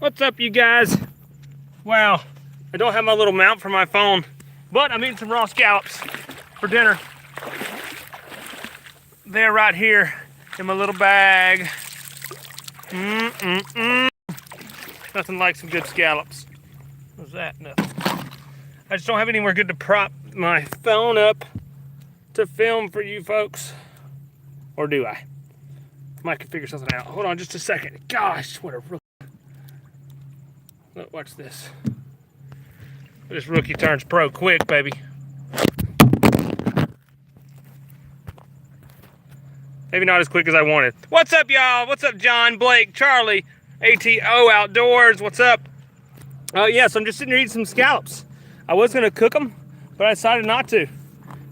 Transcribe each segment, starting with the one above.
What's up, you guys? Wow, I don't have my little mount for my phone, but I'm eating some raw scallops for dinner. They're right here in my little bag. Nothing like some good scallops. What's that? Nothing. I just don't have anywhere good to prop my phone up to film for you folks. Or do I? Might can figure something out. Hold on just a second. Gosh, what a rookie. Look, watch this. This rookie turns pro quick, baby. Maybe not as quick as I wanted. What's up, y'all? What's up, John, Blake, Charlie, ATO Outdoors? What's up? Yes, I'm just sitting here eating some scallops. I was going to cook them, but I decided not to.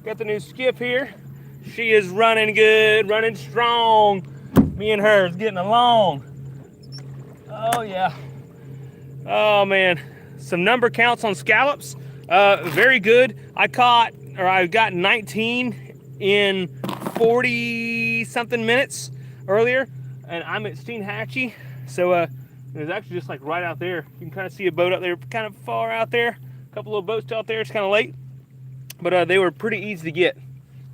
Got the new Skiff here. She is running good, running strong. Me and her is getting along. Oh, yeah. Oh, man. Some number counts on scallops. Very good. I got 19 in 40-something minutes earlier, and I'm at Stienhatchee. So there's actually just like right out there. You can kind of see a boat out there, kind of far out there. A couple little boats out there. It's kind of late, but they were pretty easy to get.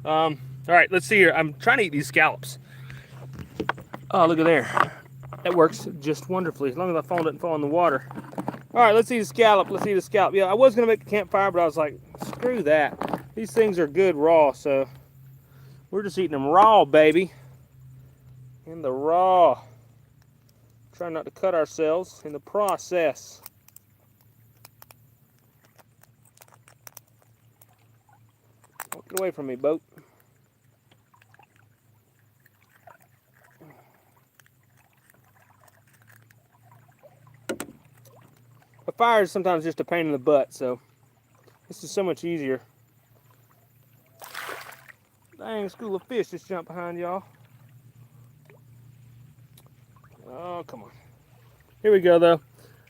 All right, let's see here. I'm trying to eat these scallops. Oh, look at there. That works just wonderfully, as long as my phone doesn't fall in the water. All right, let's eat a scallop. Let's eat a scallop. Yeah, I was going to make a campfire, but I was like, screw that. These things are good raw, so we're just eating them raw, baby. In the raw. Trying not to cut ourselves in the process. Don't get away from me, boat. A fire is sometimes just a pain in the butt, so this is so much easier. Dang, school of fish just jumped behind y'all. Oh, come on. Here we go, though.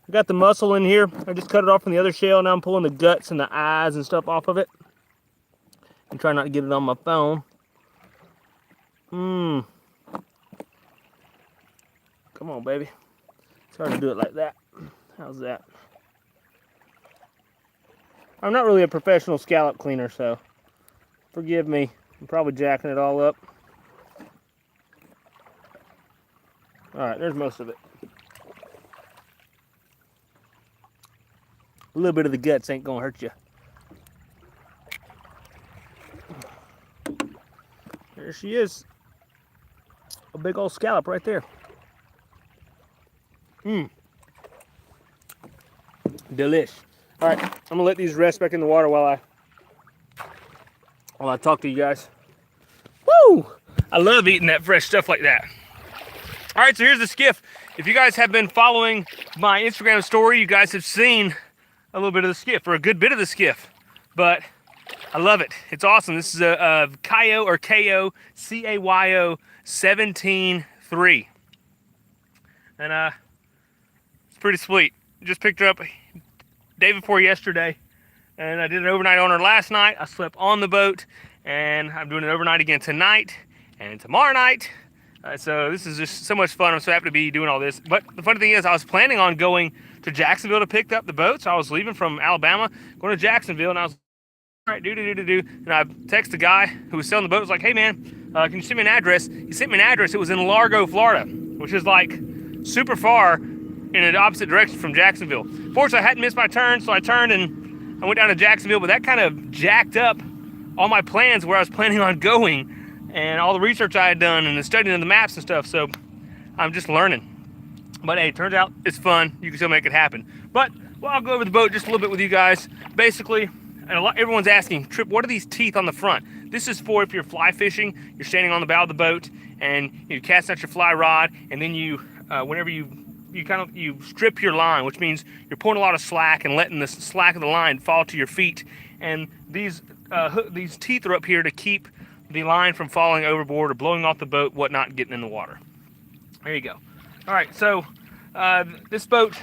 I got the muscle in here. I just cut it off from the other shell. Now I'm pulling the guts and the eyes and stuff off of it. I'm trying not to get it on my phone. Come on, baby. It's hard to do it like that. How's that? I'm not really a professional scallop cleaner, so forgive me. I'm probably jacking it all up. All right, there's most of it. A little bit of the guts ain't gonna hurt you. There she is. A big old scallop right there. Delish. All right, I'm gonna let these rest back in the water while I talk to you guys. Woo! I love eating that fresh stuff like that. All right, so here's the skiff. If you guys have been following my Instagram story, you guys have seen a little bit of the skiff, or a good bit of the skiff. But I love it. It's awesome. This is a KAYO, or KO, CAYO 17.3. And it's pretty sweet. Just picked her up day before yesterday, and I did an overnight on her last night. I slept on the boat, and I'm doing an overnight again tonight and tomorrow night. So this is just so much fun. I'm so happy to be doing all this. But the funny thing is, I was planning on going to Jacksonville to pick up the boat. So I was leaving from Alabama, going to Jacksonville, and I was all right, and I texted the guy who was selling the boat. I was like, hey man, can you send me an address? He sent me an address. It was in Largo, Florida, which is like super far in an opposite direction from Jacksonville. Fortunately, I hadn't missed my turn, so I turned and I went down to Jacksonville, but that kind of jacked up all my plans where I was planning on going and all the research I had done and the studying of the maps and stuff, so I'm just learning. But hey, it turns out it's fun. You can still make it happen. But well, I'll go over the boat just a little bit with you guys. Basically, and everyone's asking, Trip, what are these teeth on the front? This is for if you're fly fishing, you're standing on the bow of the boat and you cast out your fly rod, and then you, whenever you strip your line, which means you're pulling a lot of slack and letting the slack of the line fall to your feet. And these teeth are up here to keep the line from falling overboard or blowing off the boat, whatnot, getting in the water. There you go. All right, so this boat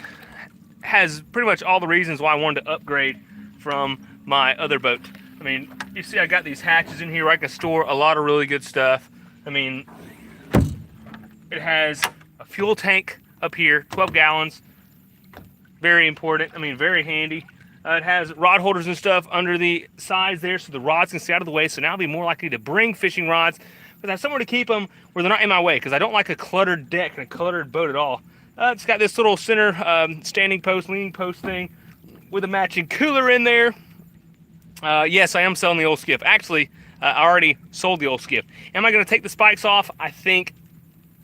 has pretty much all the reasons why I wanted to upgrade from my other boat. I mean, you see I got these hatches in here where I can store a lot of really good stuff. I mean, it has a fuel tank up here, 12 gallons, Very important. I mean, very handy. It has rod holders and stuff under the sides there, so the rods can stay out of the way. So now I'll be more likely to bring fishing rods, but I have somewhere to keep them where they're not in my way, because I don't like a cluttered deck and a cluttered boat at all. It's got this little center standing post, leaning post thing with a matching cooler in there. Yes, I am selling the old skiff. Actually, I already sold the old skiff. Am I going to take the spikes off? I think,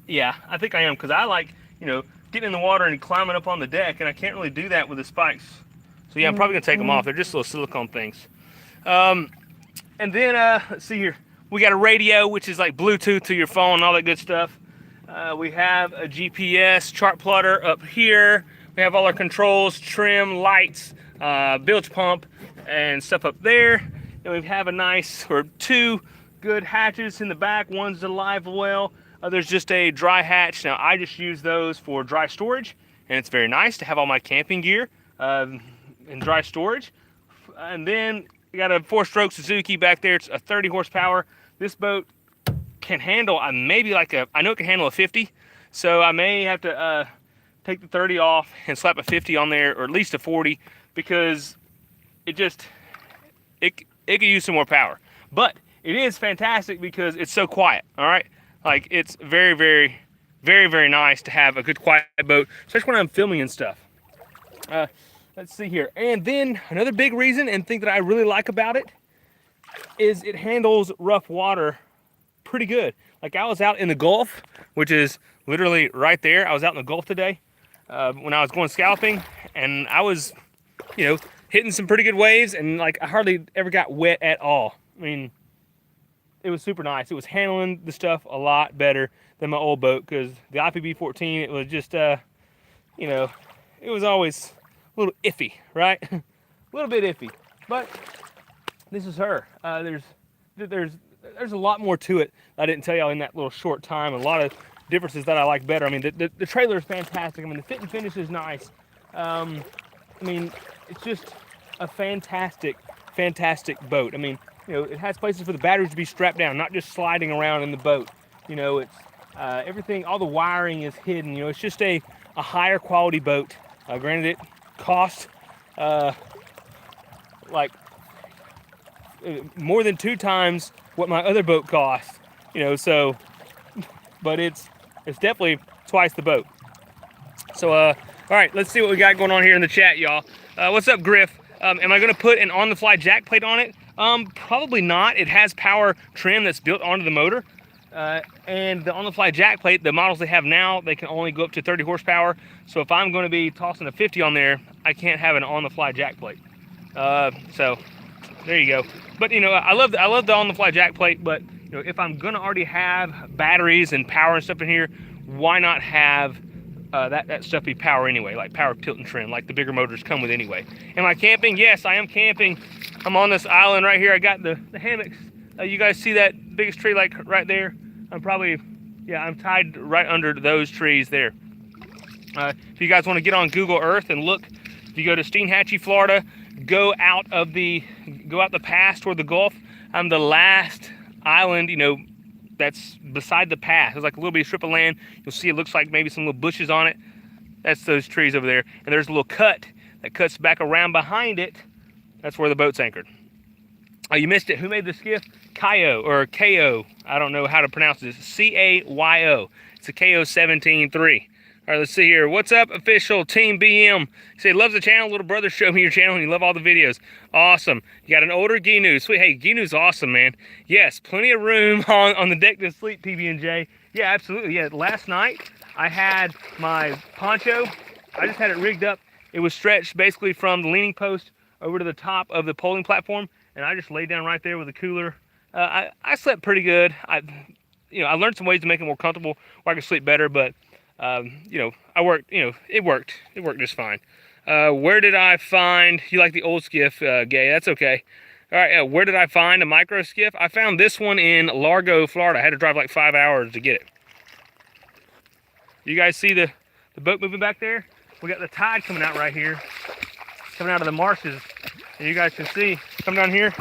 yeah, I think I am, because I like, you know, getting in the water and climbing up on the deck, and I can't really do that with the spikes. So yeah, I'm probably gonna take them off. They're just little silicone things. And then let's see here. We got a radio, which is like Bluetooth to your phone and all that good stuff. We have a GPS chart plotter up here. We have all our controls, trim, lights, bilge pump, and stuff up there. And we have a nice, or two good hatches in the back. One's a live well. There's just a dry hatch. Now I just use those for dry storage, and it's very nice to have all my camping gear in dry storage. And then you got a 4-stroke Suzuki back there. It's a 30 horsepower. This boat can handle maybe like I know it can handle a 50, so I may have to take the 30 off and slap a 50 on there, or at least a 40, because it could use some more power. But it is fantastic because it's so quiet. All right, like it's very, very, very, very nice to have a good quiet boat, especially when I'm filming and stuff. Let's see here. And then another big reason and thing that I really like about it is it handles rough water pretty good. Like I was out in the Gulf, which is literally right there. I was out in the Gulf today when I was going scalloping, and I was, you know, hitting some pretty good waves, and like I hardly ever got wet at all. I mean, it was super nice. It was handling the stuff a lot better than my old boat, because the IPB-14, it was just, you know, it was always a little iffy, right? A little bit iffy, but this is her. There's a lot more to it that I didn't tell y'all in that little short time. A lot of differences that I like better. I mean, the trailer is fantastic. I mean, the fit and finish is nice. I mean, it's just a fantastic boat. I mean, you know, it has places for the batteries to be strapped down, not just sliding around in the boat. You know, it's everything, all the wiring is hidden. You know, it's just a higher quality boat. Granted, it cost like more than 2 times what my other boat cost. You know, so, but it's definitely twice the boat. So, all right, let's see what we got going on here in the chat, y'all. What's up, Griff? Am I going to put an on-the-fly jack plate on it? Probably not. It has power trim that's built onto the motor. And the on-the-fly jack plate, the models they have now, they can only go up to 30 horsepower. So if I'm going to be tossing a 50 on there, I can't have an on-the-fly jack plate. So there you go. But you know, I love the on-the-fly jack plate. But you know, if I'm going to already have batteries and power and stuff in here, why not have that stuff be power anyway, like power tilt and trim, like the bigger motors come with anyway. Am I camping? Yes, I am camping. I'm on this island right here. I got the hammocks. You guys see that biggest tree like right there? I'm tied right under those trees there. If you guys want to get on Google Earth and look, if you go to Stienhatchee, Florida, go out the pass toward the Gulf. I'm the last island, you know, that's beside the path. There's like a little bit of strip of land. You'll see it looks like maybe some little bushes on it. That's those trees over there. And there's a little cut that cuts back around behind it. That's where the boat's anchored. Oh, you missed it. Who made the skiff? Kayo, or Ko. I don't know how to pronounce this. C-A-Y-O. It's a KO 17.3. All right, let's see here. What's up, official Team BM? You say, loves the channel. Little brother showed me your channel, and you love all the videos. Awesome. You got an older Ginu. Sweet. Hey, Ginu's awesome, man. Yes, plenty of room on the deck to sleep, PB&J. Yeah, absolutely. Yeah, last night I had my poncho. I just had it rigged up. It was stretched basically from the leaning post over to the top of the polling platform, and I just laid down right there with a cooler. I slept pretty good. I learned some ways to make it more comfortable where I could sleep better, but you know, it worked just fine. Where did I find, you like the old skiff, Gay, that's okay. All right, where did I find a micro skiff? I found this one in Largo, Florida. I had to drive like 5 hours to get it. You guys see the boat moving back there? We got the tide coming out right here, coming out of the marshes. And you guys can see, come down here.